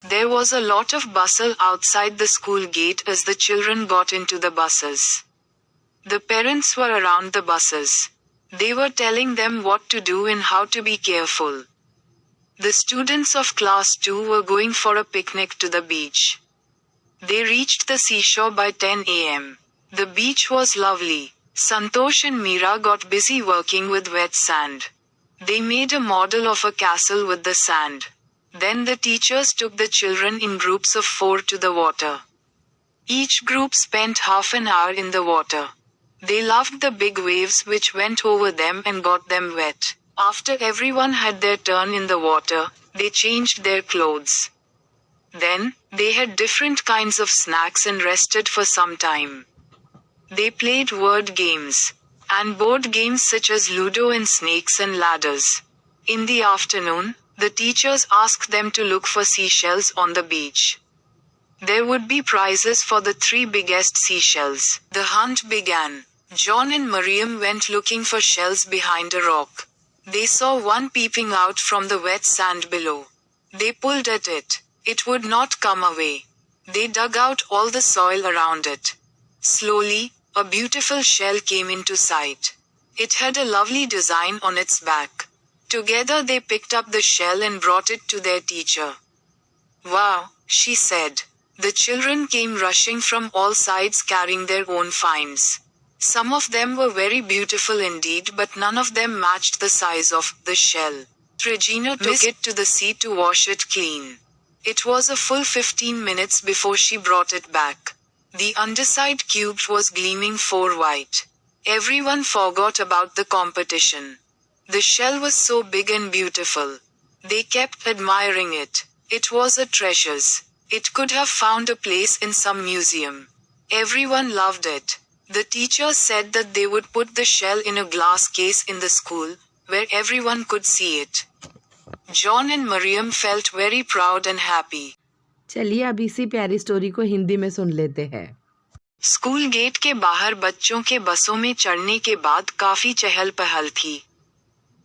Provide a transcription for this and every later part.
There was a lot of bustle outside the school gate as the children got into the buses. The parents were around the buses. They were telling them what to do and how to be careful. The students of class 2 were going for a picnic to the beach. They reached the seashore by 10 a.m. The beach was lovely. Santosh and Meera got busy working with wet sand. They made a model of a castle with the sand. Then the teachers took the children in groups of 4 to the water. Each group spent half an hour in the water. They loved the big waves which went over them and got them wet. After everyone had their turn in the water, they changed their clothes. Then, they had different kinds of snacks and rested for some time. They played word games and board games such as Ludo and Snakes and Ladders. In the afternoon, the teachers asked them to look for seashells on the beach. There would be prizes for the 3 biggest seashells. The hunt began. John and Mariam went looking for shells behind a rock. They saw one peeping out from the wet sand below. They pulled at it. It would not come away. They dug out all the soil around it. Slowly, a beautiful shell came into sight. It had a lovely design on its back. Together they picked up the shell and brought it to their teacher. "Wow," she said. The children came rushing from all sides carrying their own finds. Some of them were very beautiful indeed, but none of them matched the size of the shell. Regina took it to the sea to wash it clean. It was a full 15 minutes before she brought it back. The underside cube was gleaming 4 white. Everyone forgot about the competition. The shell was so big and beautiful. They kept admiring it. It was a treasure. It could have found a place in some museum. Everyone loved it. The teachers said that they would put the shell in a glass case in the school, where everyone could see it. John and Mariam felt very proud and happy. चलिए अब इसी प्यारी story को हिंदी में सुन लेते हैं। School gate के बाहर बच्चों के बसों में चढ़ने के बाद काफी चहल पहल थी।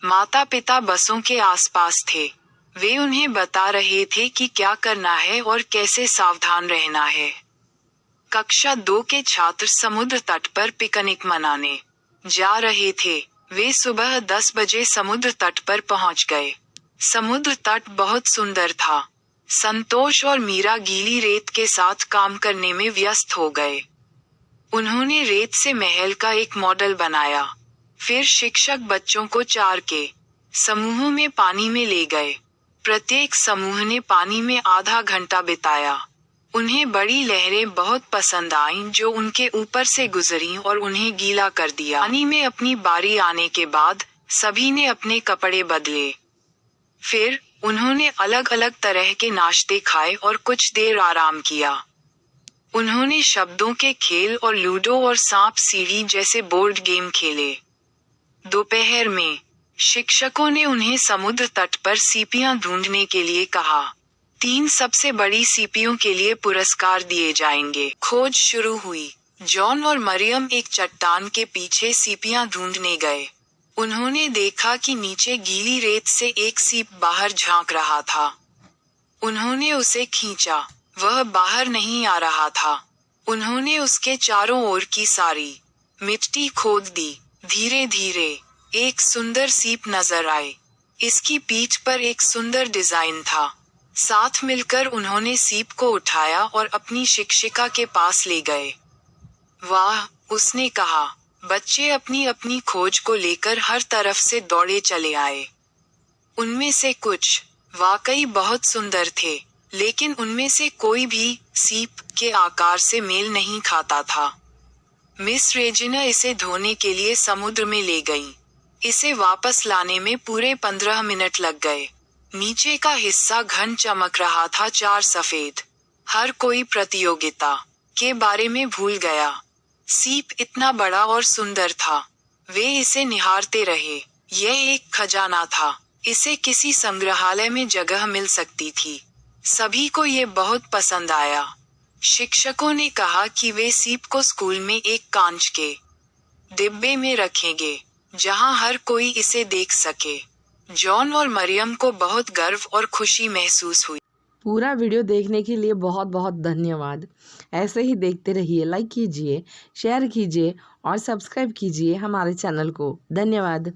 माता पिता बसों के आसपास थे। वे उन्हें बता रहे थे कि क्या करना है और कैसे सावधान रहना है। कक्षा 2 के छात्र समुद्र तट पर पिकनिक मनाने जा रहे थे। वे सुबह 10 बजे समुद्र तट पर पहुंच गए। समुद्र तट बहुत सुंदर था। संतोष और मीरा गीली रेत के साथ काम करने में व्यस्त हो गए। उन्होंने रेत से महल का एक मॉडल बनाया। फिर शिक्षक बच्चों को 4 के समूहों में पानी में ले गए। प्रत्येक समूह ने पानी में आधा घंटा बिताया। उन्हें बड़ी लहरें बहुत पसंद आईं जो उनके ऊपर से गुजरीं और उन्हें गीला कर दिया। पानी में अपनी बारी आने के बाद सभी ने अपने कपड़े बदले। फिर उन्होंने अलग अलग तरह के नाश्ते खाए और कुछ देर आराम किया। उन्होंने शब्दों के खेल और लूडो और सांप सीढ़ी जैसे बोर्ड गेम खेले। दोपहर में शिक्षकों ने उन्हें समुद्र तट पर सीपियां ढूंढने के लिए कहा। 3 सबसे बड़ी सीपियों के लिए पुरस्कार दिए जाएंगे। खोज शुरू हुई। जॉन और मरियम एक चट्टान के पीछे सीपियां ढूंढने गए। उन्होंने देखा कि नीचे गीली रेत से एक सीप बाहर झांक रहा था। उन्होंने उसे खींचा। वह बाहर नहीं आ रहा था। उन्होंने उसके चारों ओर की सारी मिट्टी खोद दी। धीरे धीरे एक सुंदर सीप नजर आई। इसकी पीठ पर एक सुंदर डिजाइन था। साथ मिलकर उन्होंने सीप को उठाया और अपनी शिक्षिका के पास ले गए। वाह, उसने कहा। बच्चे अपनी अपनी खोज को लेकर हर तरफ से दौड़े चले आए। उनमें से कुछ वाकई बहुत सुंदर थे, लेकिन उनमें से कोई भी सीप के आकार से मेल नहीं खाता था। मिस रेजिना इसे धोने के लिए समुद्र में ले गईं। इसे वापस लाने में पूरे 15 मिनट लग गए। नीचे का हिस्सा घन चमक रहा था, 4 सफेद। हर कोई प्रतियोगिता के बारे में भूल गया। सीप इतना बड़ा और सुंदर था। वे इसे निहारते रहे। यह एक खजाना था। इसे किसी संग्रहालय में जगह मिल सकती थी। सभी को ये बहुत पसंद आया। शिक्षकों ने कहा कि वे सीप को स्कूल में एक कांच के डिब्बे में रखेंगे, जहां हर कोई इसे देख सके। जॉन और मरियम को बहुत गर्व और खुशी महसूस हुई। पूरा वीडियो देखने के लिए बहुत बहुत धन्यवाद। ऐसे ही देखते रहिए, लाइक कीजिए, शेयर कीजिए और सब्सक्राइब कीजिए हमारे चैनल को। धन्यवाद।